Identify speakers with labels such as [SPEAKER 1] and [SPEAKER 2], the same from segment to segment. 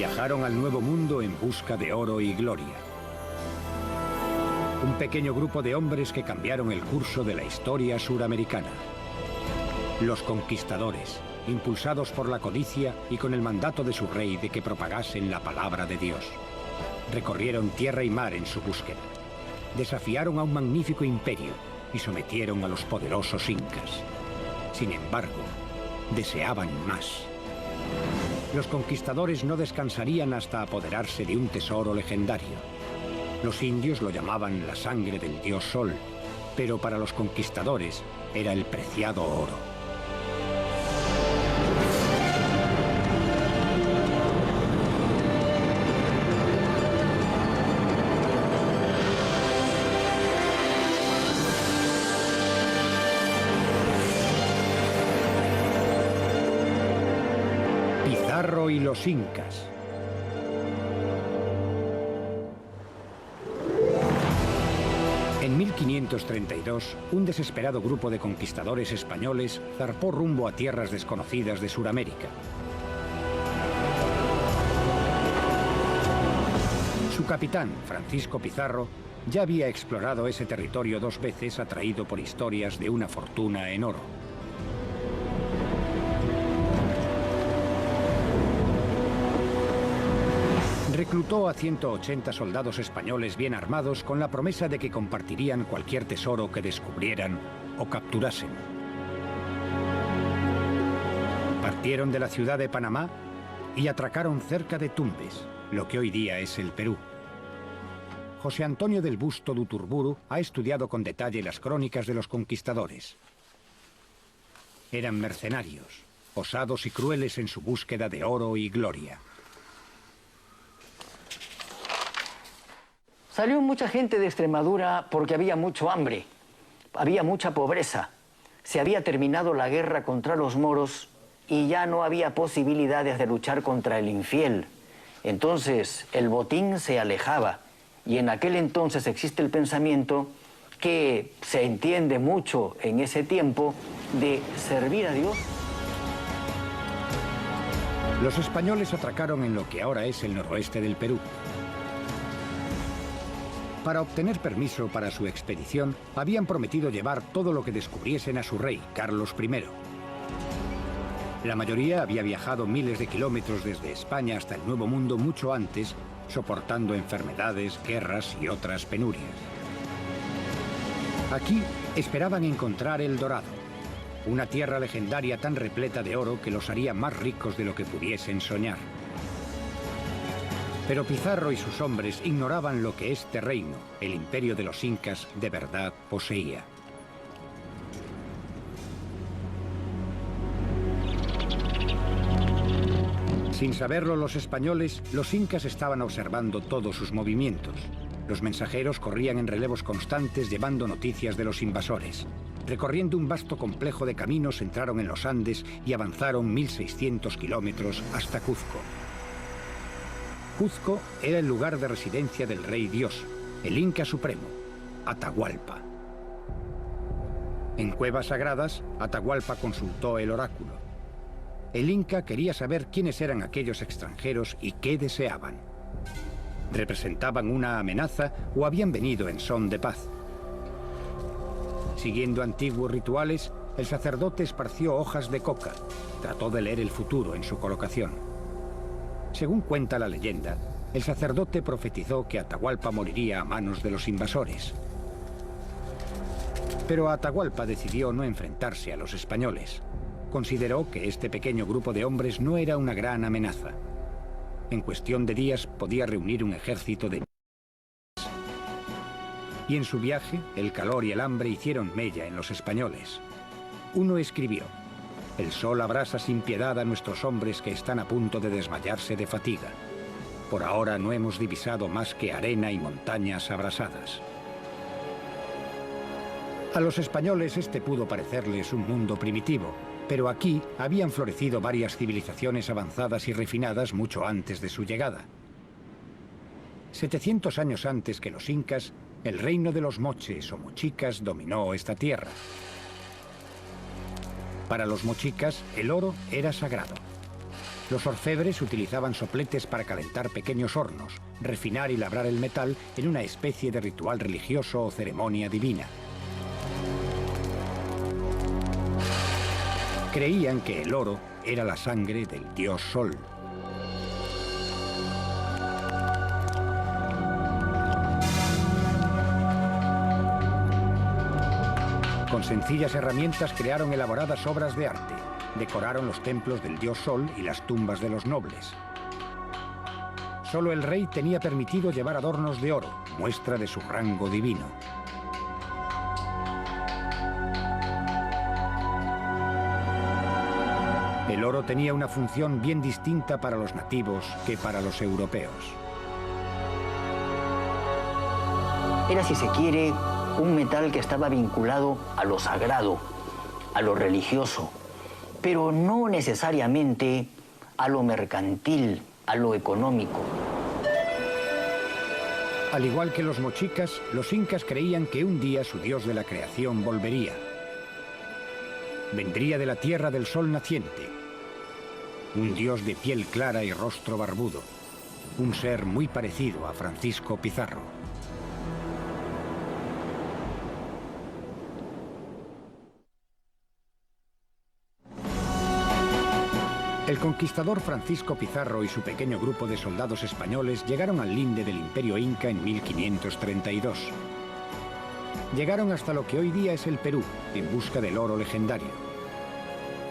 [SPEAKER 1] Viajaron al Nuevo Mundo en busca de oro y gloria. Un pequeño grupo de hombres que cambiaron el curso de la historia suramericana. Los conquistadores, impulsados por la codicia y con el mandato de su rey de que propagasen la palabra de Dios. Recorrieron tierra y mar en su búsqueda. Desafiaron a un magnífico imperio y sometieron a los poderosos incas. Sin embargo, deseaban más. Los conquistadores no descansarían hasta apoderarse de un tesoro legendario. Los indios lo llamaban la sangre del dios Sol, pero para los conquistadores era el preciado oro. Pizarro y los incas. En 1532, un desesperado grupo de conquistadores españoles zarpó rumbo a tierras desconocidas de Suramérica. Su capitán, Francisco Pizarro, ya había explorado ese territorio 2 veces, atraído por historias de una fortuna en oro. Reclutó a 180 soldados españoles bien armados con la promesa de que compartirían cualquier tesoro que descubrieran o capturasen. Partieron de la ciudad de Panamá y atracaron cerca de Tumbes, lo que hoy día es el Perú. José Antonio del Busto de Uturburu ha estudiado con detalle las crónicas de los conquistadores. Eran mercenarios, osados y crueles en su búsqueda de oro y gloria.
[SPEAKER 2] Salió mucha gente de Extremadura porque había mucho hambre, había mucha pobreza. Se había terminado la guerra contra los moros y ya no había posibilidades de luchar contra el infiel. Entonces el botín se alejaba y en aquel entonces existe el pensamiento que se entiende mucho en ese tiempo de servir a Dios.
[SPEAKER 1] Los españoles atracaron en lo que ahora es el noroeste del Perú. Para obtener permiso para su expedición, habían prometido llevar todo lo que descubriesen a su rey, Carlos I. La mayoría había viajado miles de kilómetros desde España hasta el Nuevo Mundo mucho antes, soportando enfermedades, guerras y otras penurias. Aquí esperaban encontrar el Dorado, una tierra legendaria tan repleta de oro que los haría más ricos de lo que pudiesen soñar. Pero Pizarro y sus hombres ignoraban lo que este reino, el imperio de los incas, de verdad poseía. Sin saberlo los españoles, los incas estaban observando todos sus movimientos. Los mensajeros corrían en relevos constantes llevando noticias de los invasores. Recorriendo un vasto complejo de caminos, entraron en los Andes y avanzaron 1600 kilómetros hasta Cuzco. Cuzco era el lugar de residencia del rey Dios, el Inca Supremo, Atahualpa. En cuevas sagradas, Atahualpa consultó el oráculo. El Inca quería saber quiénes eran aquellos extranjeros y qué deseaban. ¿Representaban una amenaza o habían venido en son de paz? Siguiendo antiguos rituales, el sacerdote esparció hojas de coca. Trató de leer el futuro en su colocación. Según cuenta la leyenda, el sacerdote profetizó que Atahualpa moriría a manos de los invasores. Pero Atahualpa decidió no enfrentarse a los españoles. Consideró que este pequeño grupo de hombres no era una gran amenaza. En cuestión de días podía reunir un ejército de... Y en su viaje, el calor y el hambre hicieron mella en los españoles. Uno escribió: «El sol abrasa sin piedad a nuestros hombres que están a punto de desmayarse de fatiga. Por ahora no hemos divisado más que arena y montañas abrasadas». A los españoles este pudo parecerles un mundo primitivo, pero aquí habían florecido varias civilizaciones avanzadas y refinadas mucho antes de su llegada. 700 años antes que los incas, el reino de los moches o mochicas dominó esta tierra. Para los mochicas, el oro era sagrado. Los orfebres utilizaban sopletes para calentar pequeños hornos, refinar y labrar el metal en una especie de ritual religioso o ceremonia divina. Creían que el oro era la sangre del dios Sol. Con sencillas herramientas crearon elaboradas obras de arte. Decoraron los templos del dios Sol y las tumbas de los nobles. Solo el rey tenía permitido llevar adornos de oro, muestra de su rango divino. El oro tenía una función bien distinta para los nativos que para los europeos.
[SPEAKER 2] Era, si se quiere, un metal que estaba vinculado a lo sagrado, a lo religioso, pero no necesariamente a lo mercantil, a lo económico.
[SPEAKER 1] Al igual que los mochicas, los incas creían que un día su dios de la creación volvería. Vendría de la tierra del sol naciente. Un dios de piel clara y rostro barbudo. Un ser muy parecido a Francisco Pizarro. El conquistador Francisco Pizarro y su pequeño grupo de soldados españoles llegaron al linde del Imperio Inca en 1532. Llegaron hasta lo que hoy día es el Perú, en busca del oro legendario.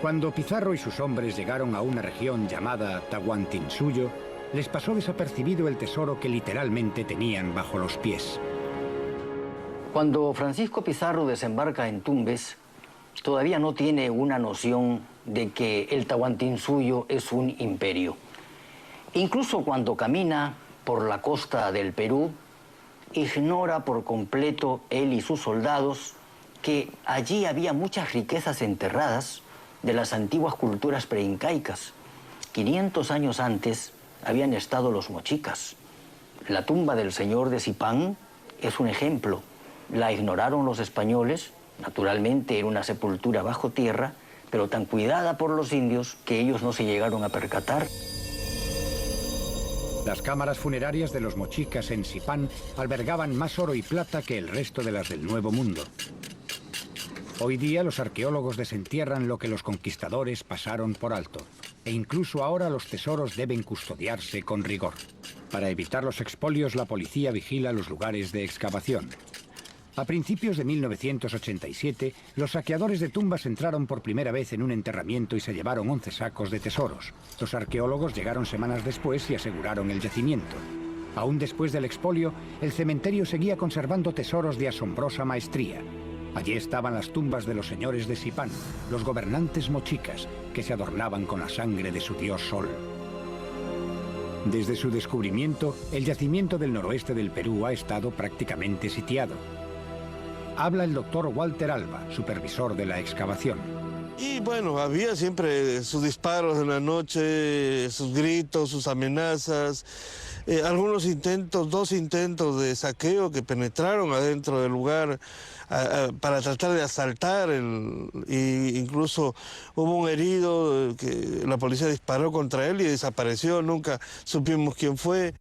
[SPEAKER 1] Cuando Pizarro y sus hombres llegaron a una región llamada Tahuantinsuyo, les pasó desapercibido el tesoro que literalmente tenían bajo los pies.
[SPEAKER 2] Cuando Francisco Pizarro desembarca en Tumbes, todavía no tiene una noción de que el Tahuantinsuyo es un imperio. Incluso cuando camina por la costa del Perú, ignora por completo él y sus soldados que allí había muchas riquezas enterradas de las antiguas culturas preincaicas. 500 años antes habían estado los mochicas. La tumba del señor de Zipán es un ejemplo. La ignoraron los españoles. Naturalmente era una sepultura bajo tierra, pero tan cuidada por los indios que ellos no se llegaron a percatar.
[SPEAKER 1] Las cámaras funerarias de los mochicas en Zipán albergaban más oro y plata que el resto de las del Nuevo Mundo. Hoy día los arqueólogos desentierran lo que los conquistadores pasaron por alto. E incluso ahora los tesoros deben custodiarse con rigor. Para evitar los expolios, la policía vigila los lugares de excavación. A principios de 1987, los saqueadores de tumbas entraron por primera vez en un enterramiento y se llevaron 11 sacos de tesoros. Los arqueólogos llegaron semanas después y aseguraron el yacimiento. Aún después del expolio, el cementerio seguía conservando tesoros de asombrosa maestría. Allí estaban las tumbas de los señores de Zipán, los gobernantes mochicas, que se adornaban con la sangre de su dios Sol. Desde su descubrimiento, el yacimiento del noroeste del Perú ha estado prácticamente sitiado. Habla el doctor Walter Alba, supervisor de la excavación.
[SPEAKER 3] Y bueno, había siempre sus disparos en la noche, sus gritos, sus amenazas, algunos intentos, 2 intentos de saqueo que penetraron adentro del lugar para tratar de asaltar, y incluso hubo un herido que la policía disparó contra él y desapareció, nunca supimos quién fue.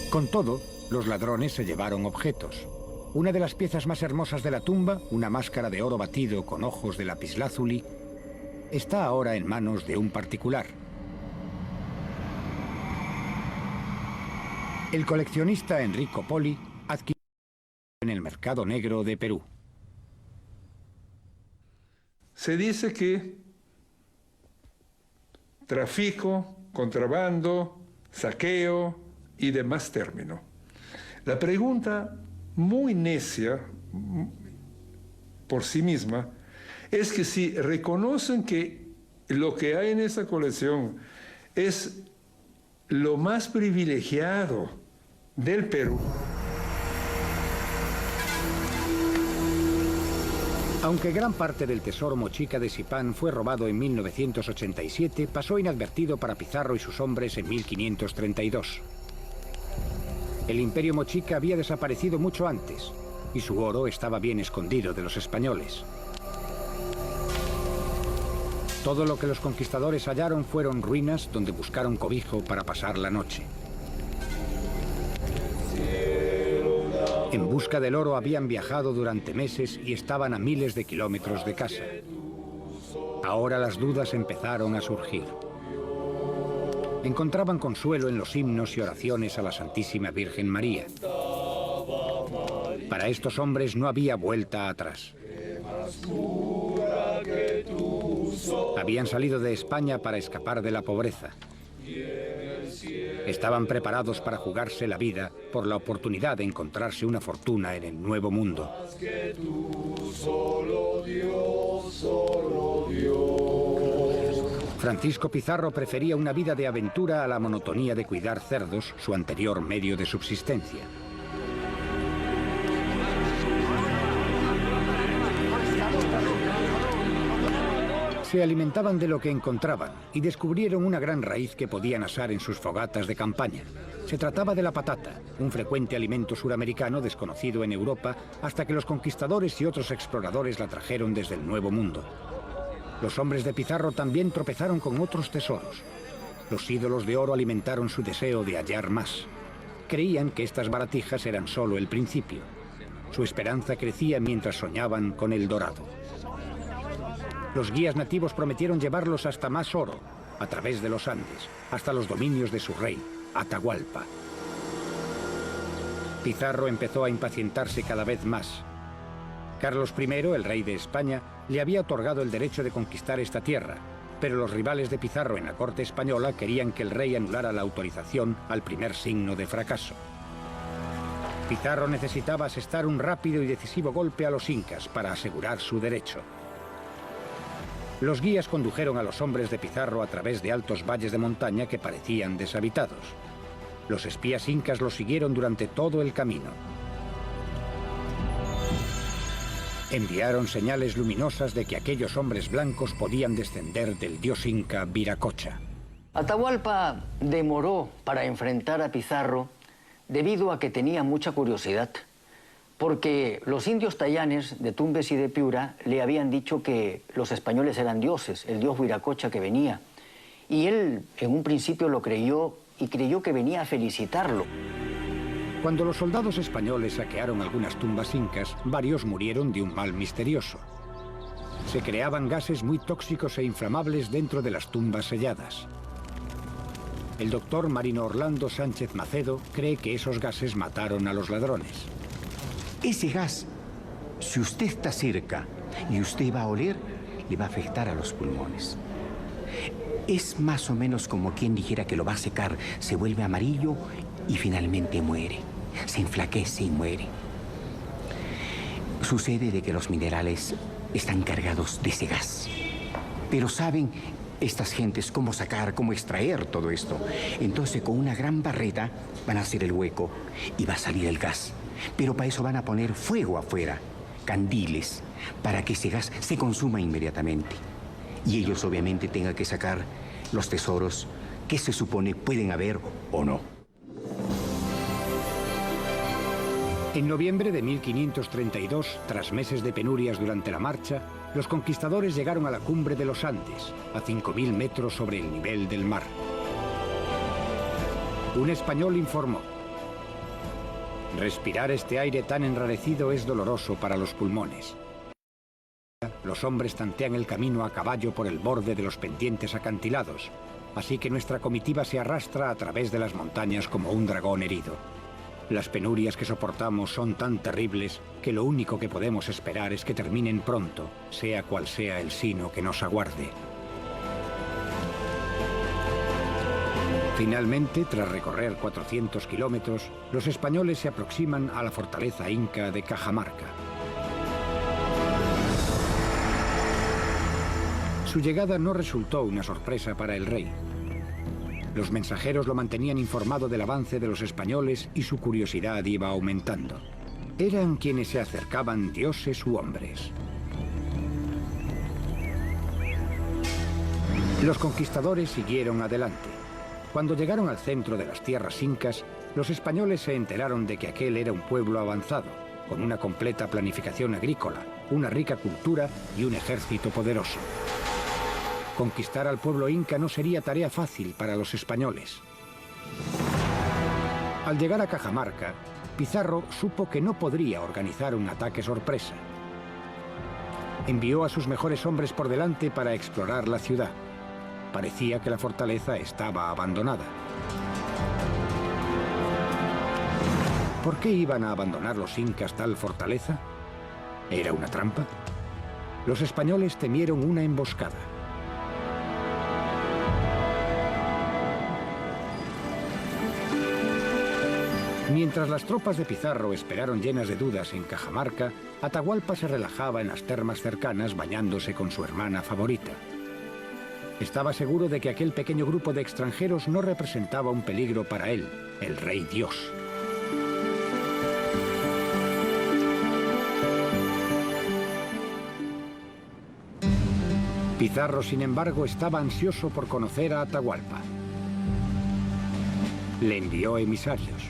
[SPEAKER 1] Con todo, los ladrones se llevaron objetos. Una de las piezas más hermosas de la tumba, una máscara de oro batido con ojos de lapislázuli, está ahora en manos de un particular. El coleccionista Enrico Poli adquirió en el mercado negro de Perú.
[SPEAKER 4] Se dice que tráfico, contrabando, saqueo y demás términos. La pregunta muy necia por sí misma es que si reconocen que lo que hay en esa colección es lo más privilegiado del Perú.
[SPEAKER 1] Aunque gran parte del tesoro mochica de Zipán fue robado en 1987, pasó inadvertido para Pizarro y sus hombres en 1532. El imperio mochica había desaparecido mucho antes, y su oro estaba bien escondido de los españoles. Todo lo que los conquistadores hallaron fueron ruinas donde buscaron cobijo para pasar la noche. En busca del oro habían viajado durante meses y estaban a miles de kilómetros de casa. Ahora las dudas empezaron a surgir. Encontraban consuelo en los himnos y oraciones a la Santísima Virgen María. Para estos hombres no había vuelta atrás. Habían salido de España para escapar de la pobreza. Estaban preparados para jugarse la vida por la oportunidad de encontrarse una fortuna en el Nuevo Mundo. Francisco Pizarro prefería una vida de aventura a la monotonía de cuidar cerdos, su anterior medio de subsistencia. Se alimentaban de lo que encontraban y descubrieron una gran raíz que podían asar en sus fogatas de campaña. Se trataba de la patata, un frecuente alimento suramericano desconocido en Europa hasta que los conquistadores y otros exploradores la trajeron desde el Nuevo Mundo. Los hombres de Pizarro también tropezaron con otros tesoros. Los ídolos de oro alimentaron su deseo de hallar más. Creían que estas baratijas eran solo el principio. Su esperanza crecía mientras soñaban con el dorado. Los guías nativos prometieron llevarlos hasta más oro, a través de los Andes, hasta los dominios de su rey, Atahualpa. Pizarro empezó a impacientarse cada vez más. Carlos I, el rey de España, le había otorgado el derecho de conquistar esta tierra, pero los rivales de Pizarro en la corte española querían que el rey anulara la autorización al primer signo de fracaso. Pizarro necesitaba asestar un rápido y decisivo golpe a los incas para asegurar su derecho. Los guías condujeron a los hombres de Pizarro a través de altos valles de montaña que parecían deshabitados. Los espías incas los siguieron durante todo el camino. Enviaron señales luminosas de que aquellos hombres blancos podían descender del dios inca Viracocha.
[SPEAKER 2] Atahualpa demoró para enfrentar a Pizarro debido a que tenía mucha curiosidad, porque los indios tayanes de Tumbes y de Piura le habían dicho que los españoles eran dioses, el dios Viracocha que venía. Y él en un principio lo creyó y creyó que venía a felicitarlo.
[SPEAKER 1] Cuando los soldados españoles saquearon algunas tumbas incas, varios murieron de un mal misterioso. Se creaban gases muy tóxicos e inflamables dentro de las tumbas selladas. El doctor Marino Orlando Sánchez Macedo cree que esos gases mataron a los ladrones.
[SPEAKER 5] Ese gas, si usted está cerca y usted va a oler, le va a afectar a los pulmones. Es más o menos como quien dijera que lo va a secar, se vuelve amarillo y finalmente muere. Se enflaquece y muere. Sucede de que los minerales están cargados de ese gas. Pero saben estas gentes cómo sacar, cómo extraer todo esto. Entonces con una gran barreta van a hacer el hueco y va a salir el gas. Pero para eso van a poner fuego afuera, candiles, para que ese gas se consuma inmediatamente. Y ellos obviamente tengan que sacar los tesoros que se supone pueden haber o no.
[SPEAKER 1] En noviembre de 1532, tras meses de penurias durante la marcha, los conquistadores llegaron a la cumbre de los Andes, a 5.000 metros sobre el nivel del mar. Un español informó: respirar este aire tan enrarecido es doloroso para los pulmones. Los hombres tantean el camino a caballo por el borde de los pendientes acantilados, así que nuestra comitiva se arrastra a través de las montañas como un dragón herido. Las penurias que soportamos son tan terribles que lo único que podemos esperar es que terminen pronto, sea cual sea el sino que nos aguarde. Finalmente, tras recorrer 400 kilómetros, los españoles se aproximan a la fortaleza inca de Cajamarca. Su llegada no resultó una sorpresa para el rey. Los mensajeros lo mantenían informado del avance de los españoles y su curiosidad iba aumentando. Eran quienes se acercaban dioses u hombres. Los conquistadores siguieron adelante. Cuando llegaron al centro de las tierras incas, los españoles se enteraron de que aquel era un pueblo avanzado, con una completa planificación agrícola, una rica cultura y un ejército poderoso. Conquistar al pueblo inca no sería tarea fácil para los españoles. Al llegar a Cajamarca, Pizarro supo que no podría organizar un ataque sorpresa. Envió a sus mejores hombres por delante para explorar la ciudad. Parecía que la fortaleza estaba abandonada. ¿Por qué iban a abandonar los incas tal fortaleza? ¿Era una trampa? Los españoles temieron una emboscada. Mientras las tropas de Pizarro esperaron llenas de dudas en Cajamarca, Atahualpa se relajaba en las termas cercanas bañándose con su hermana favorita. Estaba seguro de que aquel pequeño grupo de extranjeros no representaba un peligro para él, el Rey Dios. Pizarro, sin embargo, estaba ansioso por conocer a Atahualpa. Le envió emisarios.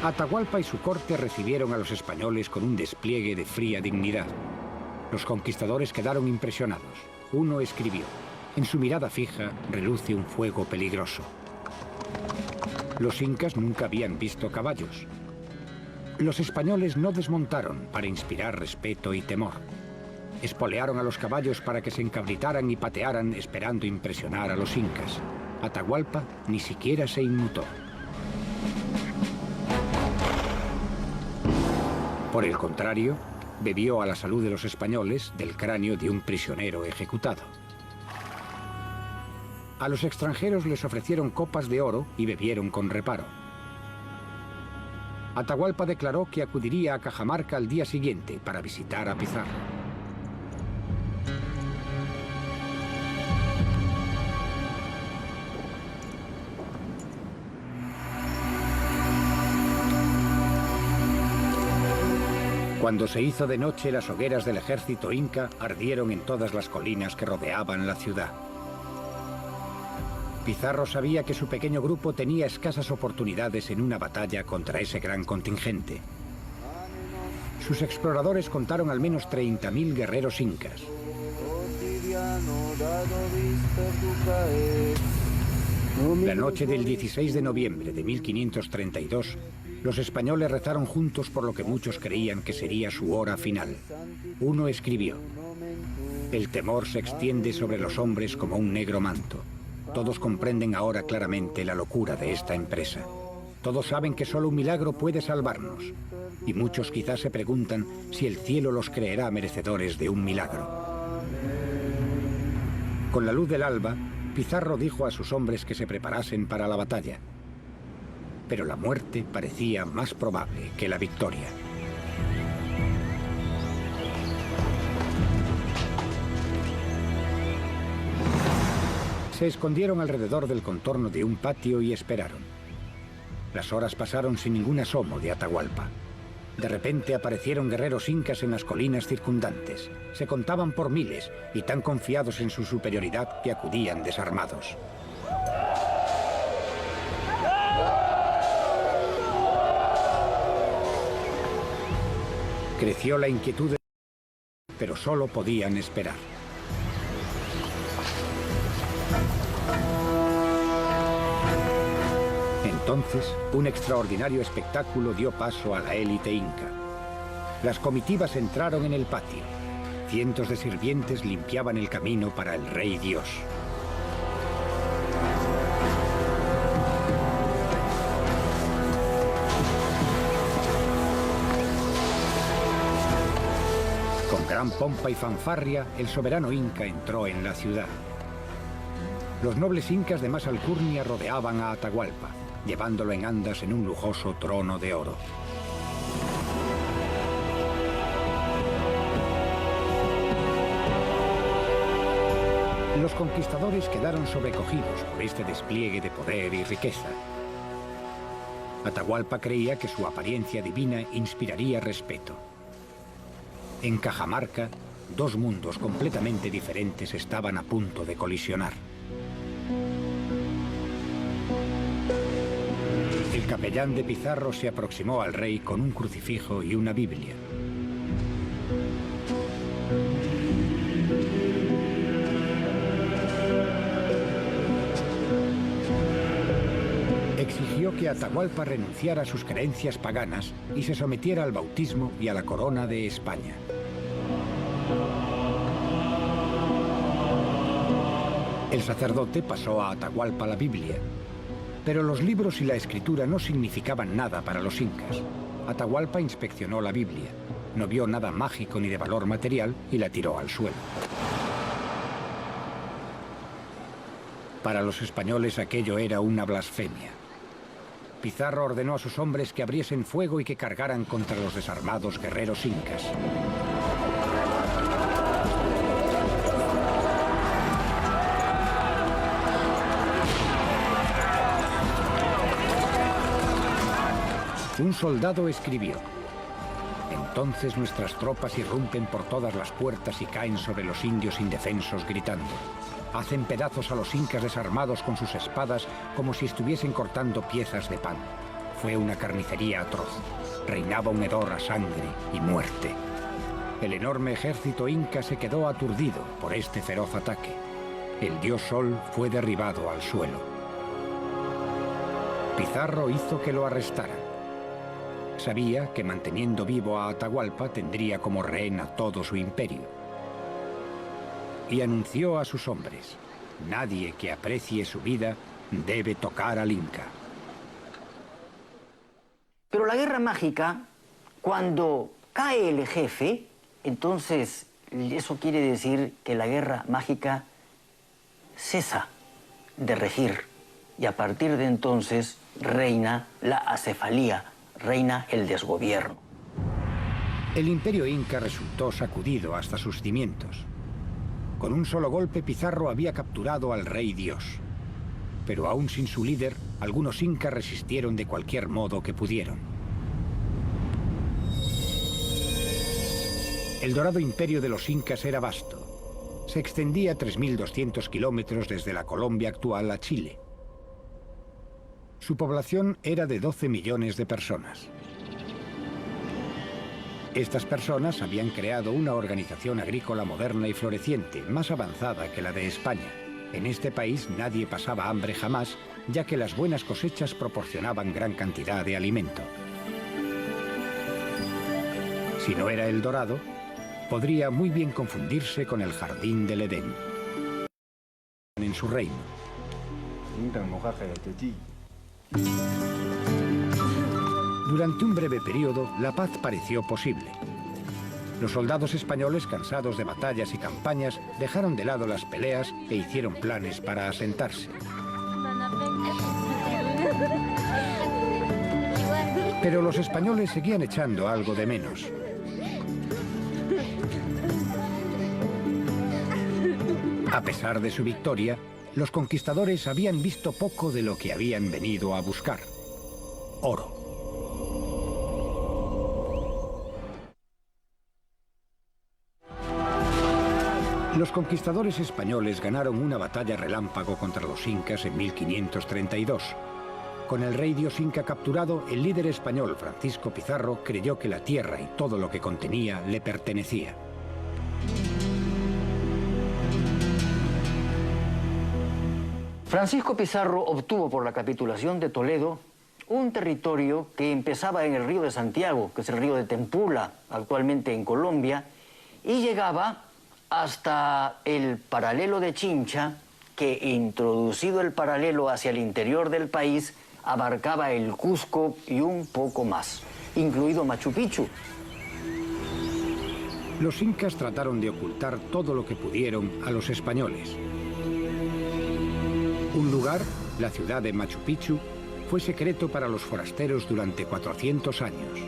[SPEAKER 1] Atahualpa y su corte recibieron a los españoles con un despliegue de fría dignidad. Los conquistadores quedaron impresionados. Uno escribió: en su mirada fija reluce un fuego peligroso. Los incas nunca habían visto caballos. Los españoles no desmontaron para inspirar respeto y temor. Espolearon a los caballos para que se encabritaran y patearan esperando impresionar a los incas. Atahualpa ni siquiera se inmutó. Por el contrario, bebió a la salud de los españoles del cráneo de un prisionero ejecutado. A los extranjeros les ofrecieron copas de oro y bebieron con reparo. Atahualpa declaró que acudiría a Cajamarca al día siguiente para visitar a Pizarro. Cuando se hizo de noche, las hogueras del ejército inca ardieron en todas las colinas que rodeaban la ciudad. Pizarro sabía que su pequeño grupo tenía escasas oportunidades en una batalla contra ese gran contingente. Sus exploradores contaron al menos 30.000 guerreros incas. La noche del 16 de noviembre de 1532, los españoles rezaron juntos por lo que muchos creían que sería su hora final. Uno escribió: el temor se extiende sobre los hombres como un negro manto. Todos comprenden ahora claramente la locura de esta empresa. Todos saben que solo un milagro puede salvarnos. Y muchos quizás se preguntan si el cielo los creerá merecedores de un milagro. Con la luz del alba, Pizarro dijo a sus hombres que se preparasen para la batalla. Pero la muerte parecía más probable que la victoria. Se escondieron alrededor del contorno de un patio y esperaron. Las horas pasaron sin ningún asomo de Atahualpa. De repente aparecieron guerreros incas en las colinas circundantes. Se contaban por miles y tan confiados en su superioridad que acudían desarmados. Creció la inquietud, pero solo podían esperar. Entonces, un extraordinario espectáculo dio paso a la élite inca. Las comitivas entraron en el patio. Cientos de sirvientes limpiaban el camino para el Rey Dios. Con gran pompa y fanfarria, el soberano inca entró en la ciudad. Los nobles incas de más alcurnia rodeaban a Atahualpa, llevándolo en andas en un lujoso trono de oro. Los conquistadores quedaron sobrecogidos por este despliegue de poder y riqueza. Atahualpa creía que su apariencia divina inspiraría respeto. En Cajamarca, dos mundos completamente diferentes estaban a punto de colisionar. El capellán de Pizarro se aproximó al rey con un crucifijo y una Biblia. hizo que Atahualpa renunciara a sus creencias paganas y se sometiera al bautismo y a la corona de España. El sacerdote pasó a Atahualpa la Biblia, pero los libros y la escritura no significaban nada para los incas. Atahualpa inspeccionó la Biblia, no vio nada mágico ni de valor material y la tiró al suelo. Para los españoles aquello era una blasfemia. Pizarro ordenó a sus hombres que abriesen fuego y que cargaran contra los desarmados guerreros incas. Un soldado escribió: entonces nuestras tropas irrumpen por todas las puertas y caen sobre los indios indefensos gritando. Hacen pedazos a los incas desarmados con sus espadas como si estuviesen cortando piezas de pan. Fue una carnicería atroz. Reinaba un hedor a sangre y muerte. El enorme ejército inca se quedó aturdido por este feroz ataque. El dios Sol fue derribado al suelo. Pizarro hizo que lo arrestaran. Sabía que manteniendo vivo a Atahualpa tendría como rehén a todo su imperio. Y anunció a sus hombres: nadie que aprecie su vida debe tocar al inca.
[SPEAKER 2] Pero la guerra mágica, cuando cae el jefe, entonces eso quiere decir que la guerra mágica cesa de regir. Y a partir de entonces reina la acefalía, reina el desgobierno.
[SPEAKER 1] El imperio inca resultó sacudido hasta sus cimientos. Con un solo golpe Pizarro había capturado al rey Dios. Pero aún sin su líder, algunos incas resistieron de cualquier modo que pudieron. El dorado imperio de los incas era vasto. Se extendía 3.200 kilómetros desde la Colombia actual a Chile. Su población era de 12 millones de personas. Estas personas habían creado una organización agrícola moderna y floreciente, más avanzada que la de España. En este país nadie pasaba hambre jamás, ya que las buenas cosechas proporcionaban gran cantidad de alimento. Si no era el Dorado, podría muy bien confundirse con el Jardín del Edén. En su reino. Durante un breve periodo, la paz pareció posible. Los soldados españoles, cansados de batallas y campañas, dejaron de lado las peleas e hicieron planes para asentarse. Pero los españoles seguían echando algo de menos. A pesar de su victoria, los conquistadores habían visto poco de lo que habían venido a buscar: oro. Los conquistadores españoles ganaron una batalla relámpago contra los incas en 1532. Con el rey Dios inca capturado, el líder español Francisco Pizarro creyó que la tierra y todo lo que contenía le pertenecía.
[SPEAKER 2] Francisco Pizarro obtuvo por la capitulación de Toledo un territorio que empezaba en el río de Santiago, que es el río de Tempula, actualmente en Colombia, y llegaba hasta el paralelo de Chincha, que introducido el paralelo hacia el interior del país, abarcaba el Cusco y un poco más, incluido Machu Picchu.
[SPEAKER 1] Los incas trataron de ocultar todo lo que pudieron a los españoles. Un lugar, la ciudad de Machu Picchu, fue secreto para los forasteros durante 400 años.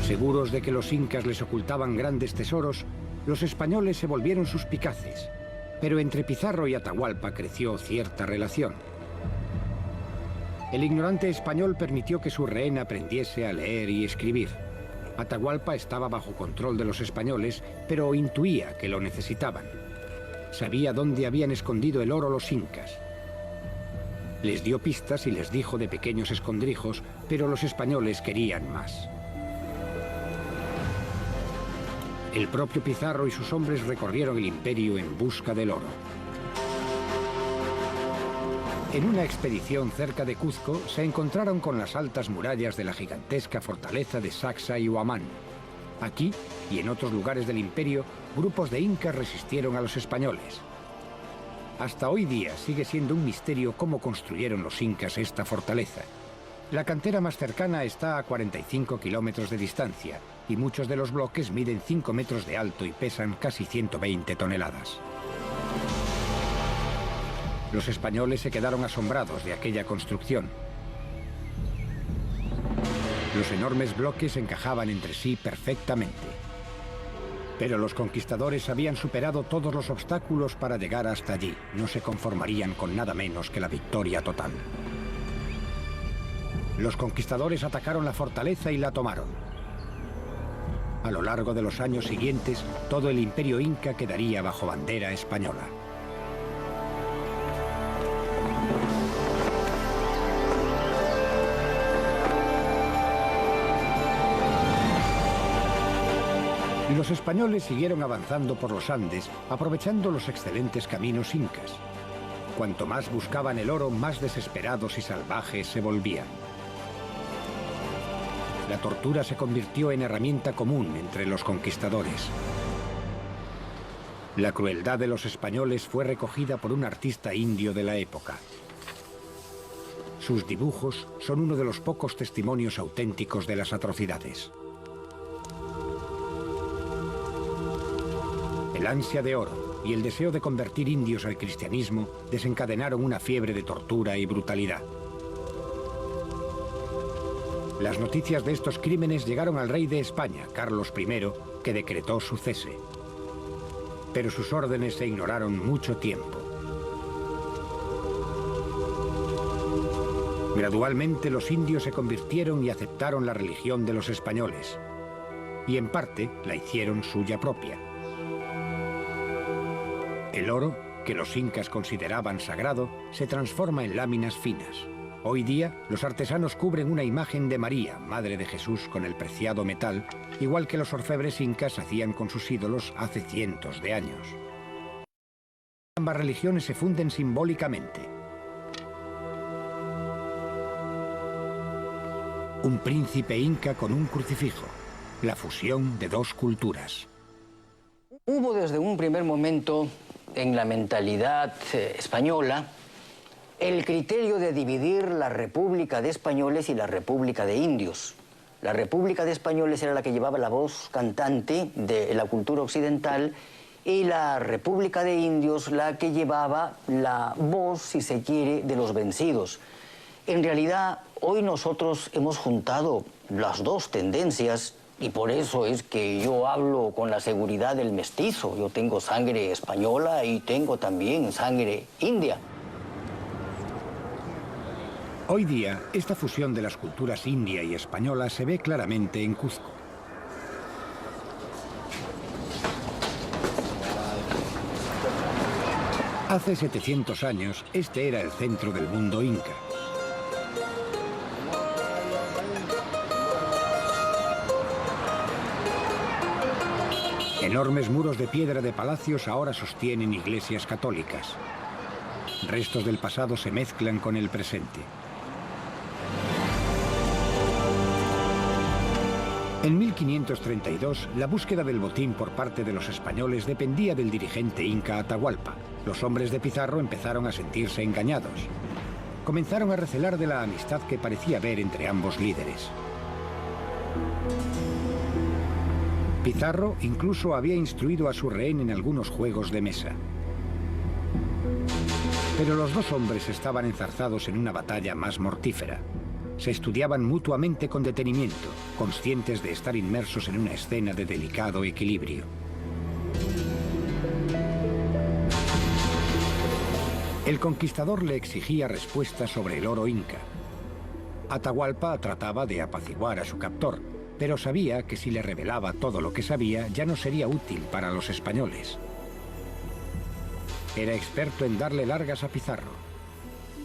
[SPEAKER 1] Seguros de que los incas les ocultaban grandes tesoros, los españoles se volvieron suspicaces, pero entre Pizarro y Atahualpa creció cierta relación. El ignorante español permitió que su rehén aprendiese a leer y escribir. Atahualpa estaba bajo control de los españoles, pero intuía que lo necesitaban. Sabía dónde habían escondido el oro los incas. Les dio pistas y les dijo de pequeños escondrijos, pero los españoles querían más. El propio Pizarro y sus hombres recorrieron el imperio en busca del oro. En una expedición cerca de Cuzco se encontraron con las altas murallas de la gigantesca fortaleza de Sacsayhuamán y Huamán. Aquí y en otros lugares del imperio, grupos de incas resistieron a los españoles. Hasta hoy día sigue siendo un misterio cómo construyeron los incas esta fortaleza. La cantera más cercana está a 45 kilómetros de distancia y muchos de los bloques miden 5 metros de alto y pesan casi 120 toneladas. Los españoles se quedaron asombrados de aquella construcción. Los enormes bloques encajaban entre sí perfectamente. Pero los conquistadores habían superado todos los obstáculos para llegar hasta allí. No se conformarían con nada menos que la victoria total. Los conquistadores atacaron la fortaleza y la tomaron. A lo largo de los años siguientes, todo el imperio inca quedaría bajo bandera española. Los españoles siguieron avanzando por los Andes, aprovechando los excelentes caminos incas. Cuanto más buscaban el oro, más desesperados y salvajes se volvían. La tortura se convirtió en herramienta común entre los conquistadores. La crueldad de los españoles fue recogida por un artista indio de la época. Sus dibujos son uno de los pocos testimonios auténticos de las atrocidades. El ansia de oro y el deseo de convertir indios al cristianismo desencadenaron una fiebre de tortura y brutalidad. Las noticias de estos crímenes llegaron al rey de España, Carlos I, que decretó su cese. Pero sus órdenes se ignoraron mucho tiempo. Gradualmente los indios se convirtieron y aceptaron la religión de los españoles. Y en parte la hicieron suya propia. El oro, que los incas consideraban sagrado, se transforma en láminas finas. Hoy día, los artesanos cubren una imagen de María, Madre de Jesús, con el preciado metal, igual que los orfebres incas hacían con sus ídolos hace cientos de años. Ambas religiones se funden simbólicamente. Un príncipe inca con un crucifijo, la fusión de dos culturas.
[SPEAKER 2] Hubo desde un primer momento en la mentalidad española el criterio de dividir la República de Españoles y la República de Indios. La República de Españoles era la que llevaba la voz cantante de la cultura occidental y la República de Indios la que llevaba la voz, si se quiere, de los vencidos. En realidad, hoy nosotros hemos juntado las dos tendencias. Y por eso es que yo hablo con la seguridad del mestizo. Yo tengo sangre española y tengo también sangre india.
[SPEAKER 1] Hoy día, esta fusión de las culturas india y española se ve claramente en Cuzco. Hace 700 años, este era el centro del mundo inca. Enormes muros de piedra de palacios ahora sostienen iglesias católicas. Restos del pasado se mezclan con el presente. En 1532, la búsqueda del botín por parte de los españoles dependía del dirigente inca Atahualpa. Los hombres de Pizarro empezaron a sentirse engañados. Comenzaron a recelar de la amistad que parecía haber entre ambos líderes. Pizarro incluso había instruido a su rehén en algunos juegos de mesa. Pero los dos hombres estaban enzarzados en una batalla más mortífera. Se estudiaban mutuamente con detenimiento, conscientes de estar inmersos en una escena de delicado equilibrio. El conquistador le exigía respuestas sobre el oro inca. Atahualpa trataba de apaciguar a su captor, pero sabía que si le revelaba todo lo que sabía, ya no sería útil para los españoles. Era experto en darle largas a Pizarro,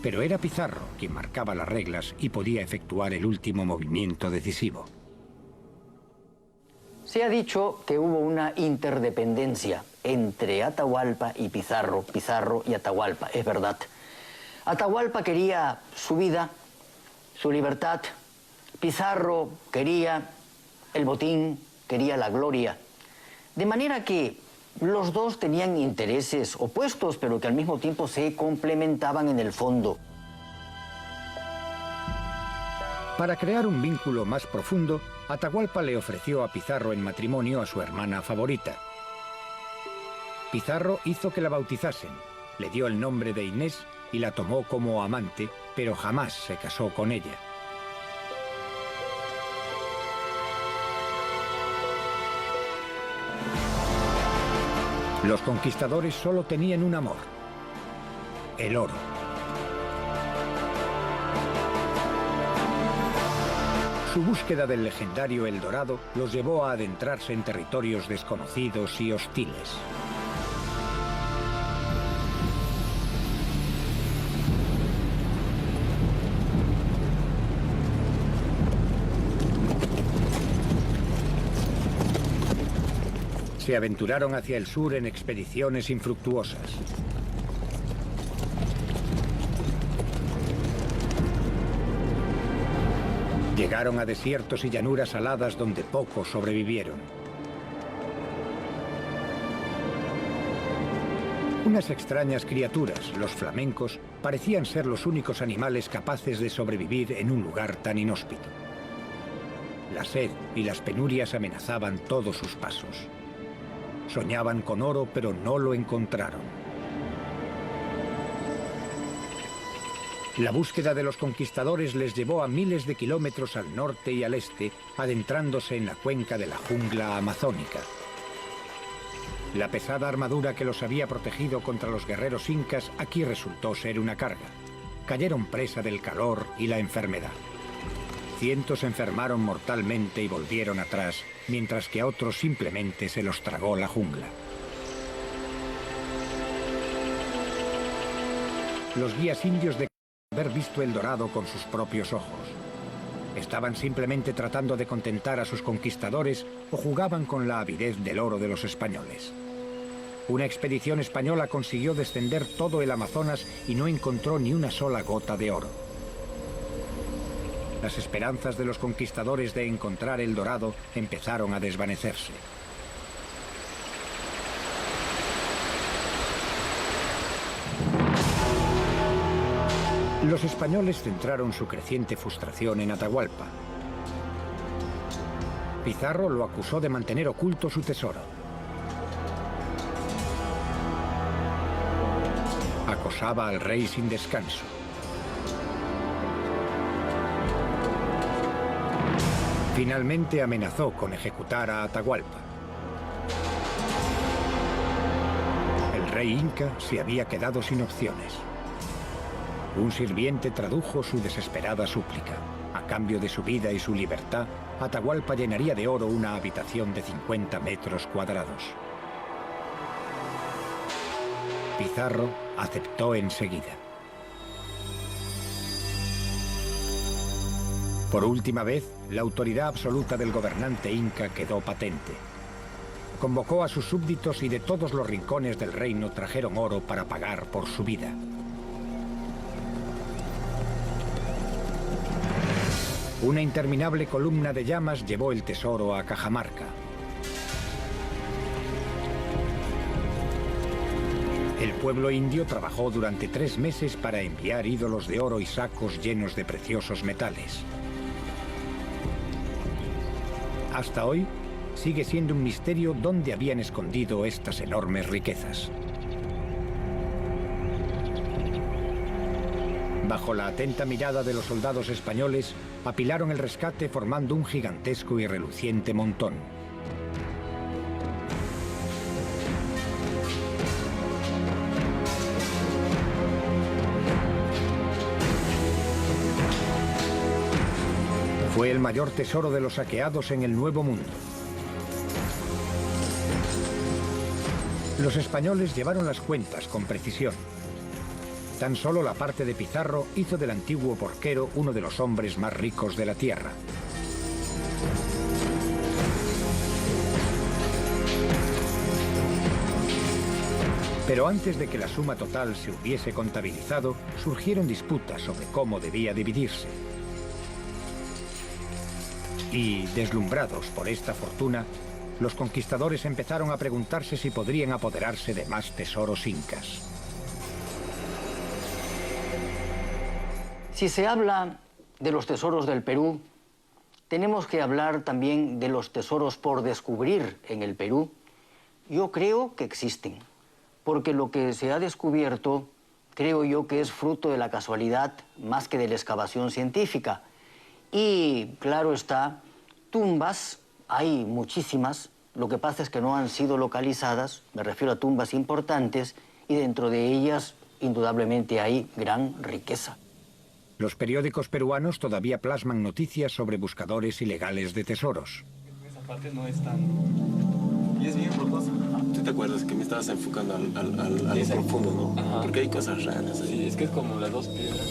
[SPEAKER 1] pero era Pizarro quien marcaba las reglas y podía efectuar el último movimiento decisivo.
[SPEAKER 2] Se ha dicho que hubo una interdependencia entre Atahualpa y Pizarro, Pizarro y Atahualpa, es verdad. Atahualpa quería su vida, su libertad. Pizarro quería el botín, quería la gloria. De manera que los dos tenían intereses opuestos, pero que al mismo tiempo se complementaban en el fondo.
[SPEAKER 1] Para crear un vínculo más profundo, Atahualpa le ofreció a Pizarro en matrimonio a su hermana favorita. Pizarro hizo que la bautizasen, le dio el nombre de Inés y la tomó como amante, pero jamás se casó con ella. Los conquistadores solo tenían un amor: el oro. Su búsqueda del legendario El Dorado los llevó a adentrarse en territorios desconocidos y hostiles. Se aventuraron hacia el sur en expediciones infructuosas. Llegaron a desiertos y llanuras aladas donde pocos sobrevivieron. Unas extrañas criaturas, los flamencos, parecían ser los únicos animales capaces de sobrevivir en un lugar tan inhóspito. La sed y las penurias amenazaban todos sus pasos. Soñaban con oro, pero no lo encontraron. La búsqueda de los conquistadores les llevó a miles de kilómetros al norte y al este, adentrándose en la cuenca de la jungla amazónica. La pesada armadura que los había protegido contra los guerreros incas aquí resultó ser una carga. Cayeron presa del calor y la enfermedad. Cientos se enfermaron mortalmente y volvieron atrás, mientras que a otros simplemente se los tragó la jungla. Los guías indios de haber visto El Dorado con sus propios ojos. Estaban simplemente tratando de contentar a sus conquistadores o jugaban con la avidez del oro de los españoles. Una expedición española consiguió descender todo el Amazonas y no encontró ni una sola gota de oro. Las esperanzas de los conquistadores de encontrar El Dorado empezaron a desvanecerse. Los españoles centraron su creciente frustración en Atahualpa. Pizarro lo acusó de mantener oculto su tesoro. Acosaba al rey sin descanso. Finalmente amenazó con ejecutar a Atahualpa. El rey inca se había quedado sin opciones. Un sirviente tradujo su desesperada súplica. A cambio de su vida y su libertad, Atahualpa llenaría de oro una habitación de 50 metros cuadrados. Pizarro aceptó enseguida. Por última vez, la autoridad absoluta del gobernante inca quedó patente. Convocó a sus súbditos y de todos los rincones del reino trajeron oro para pagar por su vida. Una interminable columna de llamas llevó el tesoro a Cajamarca. El pueblo indio trabajó durante 3 meses para enviar ídolos de oro y sacos llenos de preciosos metales. Hasta hoy, sigue siendo un misterio dónde habían escondido estas enormes riquezas. Bajo la atenta mirada de los soldados españoles, apilaron el rescate formando un gigantesco y reluciente montón. Fue el mayor tesoro de los saqueados en el Nuevo Mundo. Los españoles llevaron las cuentas con precisión. Tan solo la parte de Pizarro hizo del antiguo porquero uno de los hombres más ricos de la tierra. Pero antes de que la suma total se hubiese contabilizado, surgieron disputas sobre cómo debía dividirse. Y, deslumbrados por esta fortuna, los conquistadores empezaron a preguntarse si podrían apoderarse de más tesoros incas.
[SPEAKER 2] Si se habla de los tesoros del Perú, tenemos que hablar también de los tesoros por descubrir en el Perú. Yo creo que existen, porque lo que se ha descubierto, creo yo que es fruto de la casualidad más que de la excavación científica. Y, claro está, tumbas, hay muchísimas, lo que pasa es que no han sido localizadas, me refiero a tumbas importantes, y dentro de ellas, indudablemente, hay gran riqueza.
[SPEAKER 1] Los periódicos peruanos todavía plasman noticias sobre buscadores ilegales de tesoros.
[SPEAKER 6] Esa parte no es tan... Y es bien borrosa.
[SPEAKER 7] ¿Tú te acuerdas que me estabas enfocando al profundo, no?
[SPEAKER 6] Ajá.
[SPEAKER 7] Porque hay cosas raras ahí.
[SPEAKER 6] Sí, es que es como las dos piedras.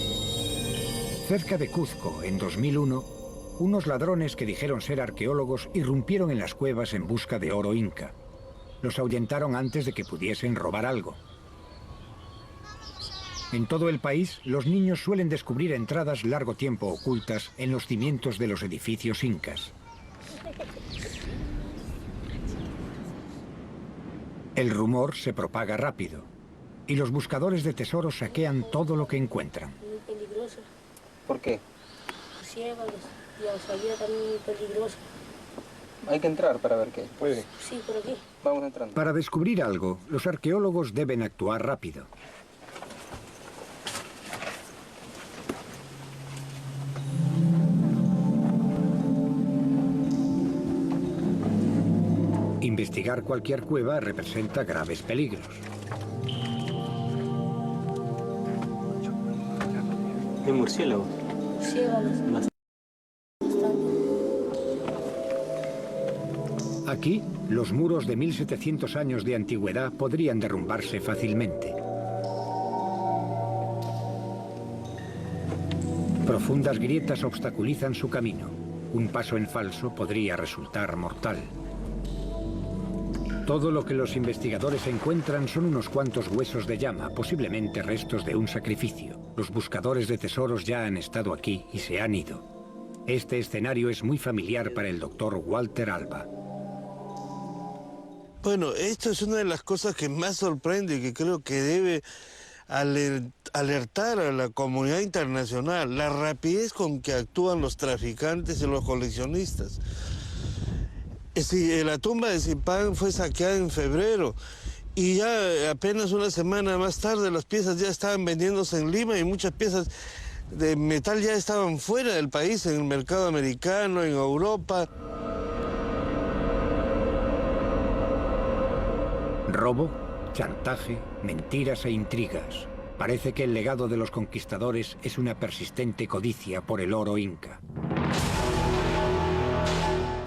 [SPEAKER 1] Cerca de Cuzco, en 2001, unos ladrones que dijeron ser arqueólogos irrumpieron en las cuevas en busca de oro inca. Los ahuyentaron antes de que pudiesen robar algo. En todo el país, los niños suelen descubrir entradas largo tiempo ocultas en los cimientos de los edificios incas. El rumor se propaga rápido, y los buscadores de tesoros saquean todo lo que encuentran.
[SPEAKER 8] Muy peligroso.
[SPEAKER 6] ¿Por qué?
[SPEAKER 8] Ciérvalos, la salida también muy peligrosa.
[SPEAKER 6] Hay que entrar para ver qué. Puede.
[SPEAKER 8] Sí, por aquí.
[SPEAKER 6] Vamos entrando.
[SPEAKER 1] Para descubrir algo, los arqueólogos deben actuar rápido. Investigar cualquier cueva representa graves peligros.
[SPEAKER 7] ¿Hay murciélago?
[SPEAKER 8] Ciérvalos.
[SPEAKER 1] Aquí, los muros de 1700 años de antigüedad podrían derrumbarse fácilmente. Profundas grietas obstaculizan su camino. Un paso en falso podría resultar mortal. Todo lo que los investigadores encuentran son unos cuantos huesos de llama, posiblemente restos de un sacrificio. Los buscadores de tesoros ya han estado aquí y se han ido. Este escenario es muy familiar para el doctor Walter Alba.
[SPEAKER 3] Bueno, esto es una de las cosas que más sorprende y que creo que debe alertar a la comunidad internacional, la rapidez con que actúan los traficantes y los coleccionistas. La tumba de Zipán fue saqueada en febrero y ya apenas una semana más tarde las piezas ya estaban vendiéndose en Lima y muchas piezas de metal ya estaban fuera del país, en el mercado americano, en Europa.
[SPEAKER 1] Robo, chantaje, mentiras e intrigas. Parece que el legado de los conquistadores es una persistente codicia por el oro inca.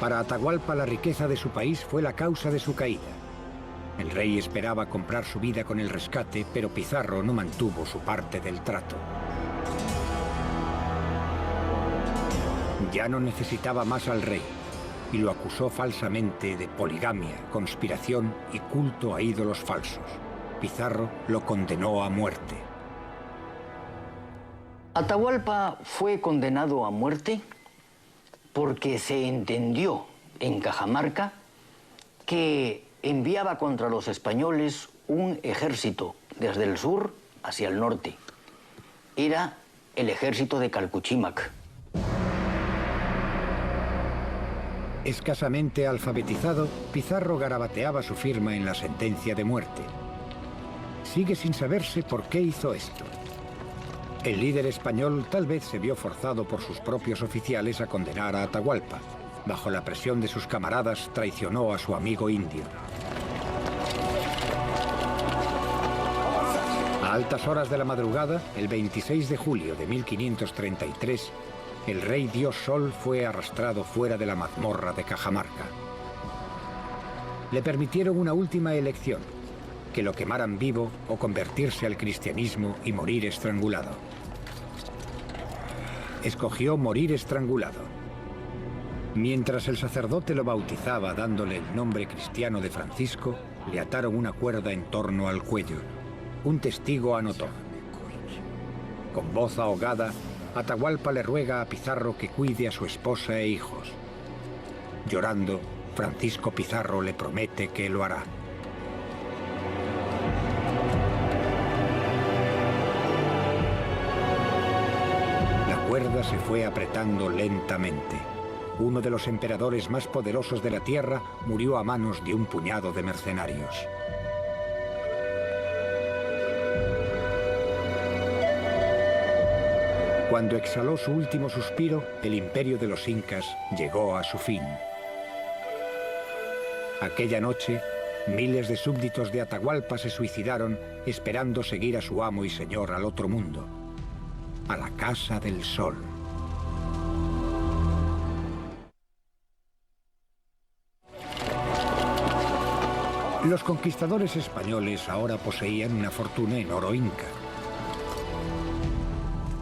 [SPEAKER 1] Para Atahualpa, la riqueza de su país fue la causa de su caída. El rey esperaba comprar su vida con el rescate, pero Pizarro no mantuvo su parte del trato. Ya no necesitaba más al rey, y lo acusó falsamente de poligamia, conspiración y culto a ídolos falsos. Pizarro lo condenó a muerte.
[SPEAKER 2] Atahualpa fue condenado a muerte porque se entendió en Cajamarca que enviaba contra los españoles un ejército desde el sur hacia el norte. Era el ejército de Calcuchímac.
[SPEAKER 1] Escasamente alfabetizado, Pizarro garabateaba su firma en la sentencia de muerte. Sigue sin saberse por qué hizo esto. El líder español tal vez se vio forzado por sus propios oficiales a condenar a Atahualpa. Bajo la presión de sus camaradas, traicionó a su amigo indio. A altas horas de la madrugada, el 26 de julio de 1533, el rey Dios Sol fue arrastrado fuera de la mazmorra de Cajamarca. Le permitieron una última elección: que lo quemaran vivo o convertirse al cristianismo y morir estrangulado. Escogió morir estrangulado. Mientras el sacerdote lo bautizaba dándole el nombre cristiano de Francisco, Le ataron una cuerda en torno al cuello. Un testigo anotó. Con voz ahogada, Atahualpa le ruega a Pizarro que cuide a su esposa e hijos. Llorando, Francisco Pizarro le promete que lo hará. La cuerda se fue apretando lentamente. Uno de los emperadores más poderosos de la tierra murió a manos de un puñado de mercenarios. Cuando exhaló su último suspiro, el imperio de los incas llegó a su fin. Aquella noche, miles de súbditos de Atahualpa se suicidaron esperando seguir a su amo y señor al otro mundo, a la Casa del Sol. Los conquistadores españoles ahora poseían una fortuna en oro inca.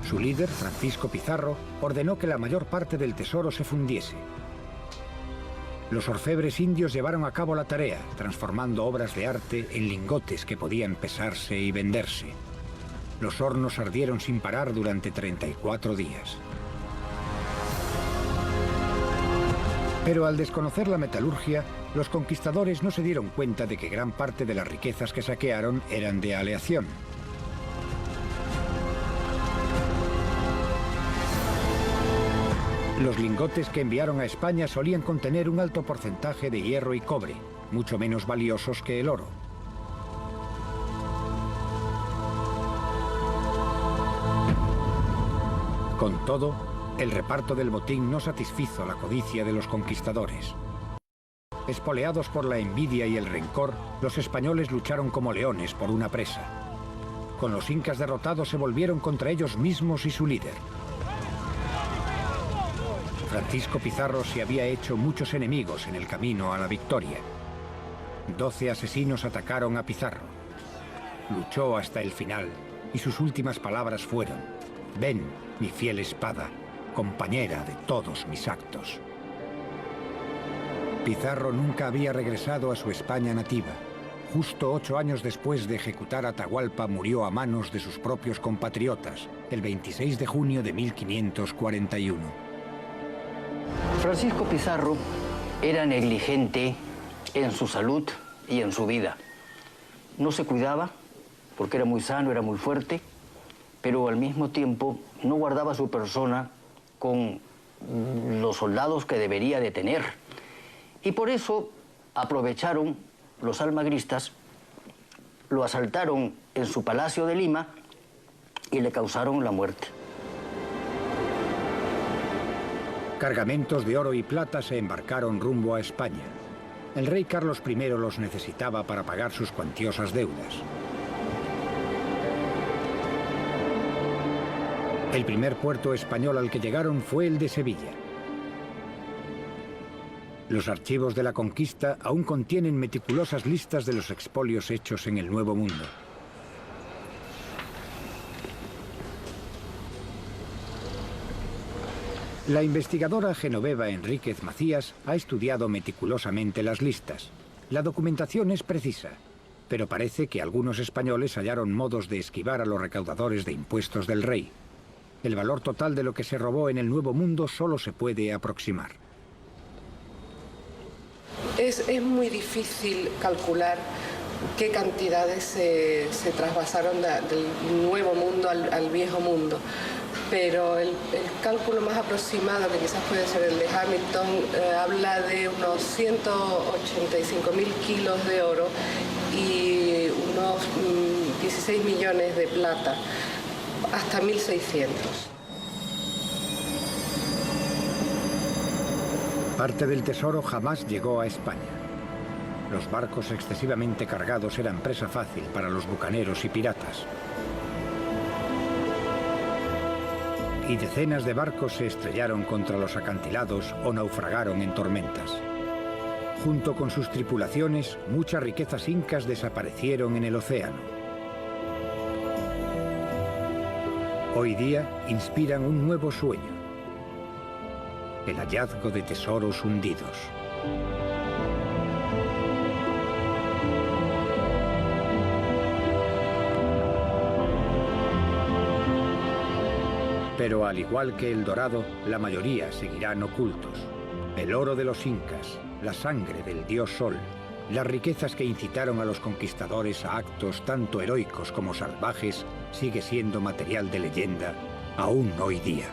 [SPEAKER 1] Su líder, Francisco Pizarro, ordenó que la mayor parte del tesoro se fundiese. Los orfebres indios llevaron a cabo la tarea, transformando obras de arte en lingotes que podían pesarse y venderse. Los hornos ardieron sin parar durante 34 días. Pero al desconocer la metalurgia, los conquistadores no se dieron cuenta de que gran parte de las riquezas que saquearon eran de aleación. Los lingotes que enviaron a España solían contener un alto porcentaje de hierro y cobre, mucho menos valiosos que el oro. Con todo, el reparto del botín no satisfizo la codicia de los conquistadores. Espoleados por la envidia y el rencor, los españoles lucharon como leones por una presa. Con los incas derrotados se volvieron contra ellos mismos y su líder. Francisco Pizarro se había hecho muchos enemigos en el camino a la victoria. 12 asesinos atacaron a Pizarro. Luchó hasta el final y sus últimas palabras fueron: «Ven, mi fiel espada, compañera de todos mis actos». Pizarro nunca había regresado a su España nativa. Justo 8 años después de ejecutar a Atahualpa, murió a manos de sus propios compatriotas, el 26 de junio de 1541.
[SPEAKER 2] Francisco Pizarro era negligente en su salud y en su vida. No se cuidaba porque era muy sano, era muy fuerte, pero al mismo tiempo no guardaba su persona con los soldados que debería de tener. Y por eso aprovecharon los almagristas, lo asaltaron en su palacio de Lima y le causaron la muerte.
[SPEAKER 1] Cargamentos de oro y plata se embarcaron rumbo a España. El rey Carlos I los necesitaba para pagar sus cuantiosas deudas. El primer puerto español al que llegaron fue el de Sevilla. Los archivos de la conquista aún contienen meticulosas listas de los expolios hechos en el Nuevo Mundo. La investigadora Genoveva Enríquez Macías ha estudiado meticulosamente las listas. La documentación es precisa, pero parece que algunos españoles hallaron modos de esquivar a los recaudadores de impuestos del rey. El valor total de lo que se robó en el Nuevo Mundo solo se puede aproximar.
[SPEAKER 9] Es muy difícil calcular qué cantidades se trasvasaron del Nuevo Mundo al Viejo Mundo. Pero el cálculo más aproximado, que quizás puede ser el de Hamilton, habla de unos 185.000 kilos de oro y unos 16 millones de plata, hasta 1.600.
[SPEAKER 1] Parte del tesoro jamás llegó a España. Los barcos excesivamente cargados eran presa fácil para los bucaneros y piratas. Y decenas de barcos se estrellaron contra los acantilados o naufragaron en tormentas. Junto con sus tripulaciones, muchas riquezas incas desaparecieron en el océano. Hoy día inspiran un nuevo sueño: el hallazgo de tesoros hundidos. Pero al igual que el dorado, la mayoría seguirán ocultos. El oro de los incas, la sangre del dios Sol, las riquezas que incitaron a los conquistadores a actos tanto heroicos como salvajes, sigue siendo material de leyenda aún hoy día.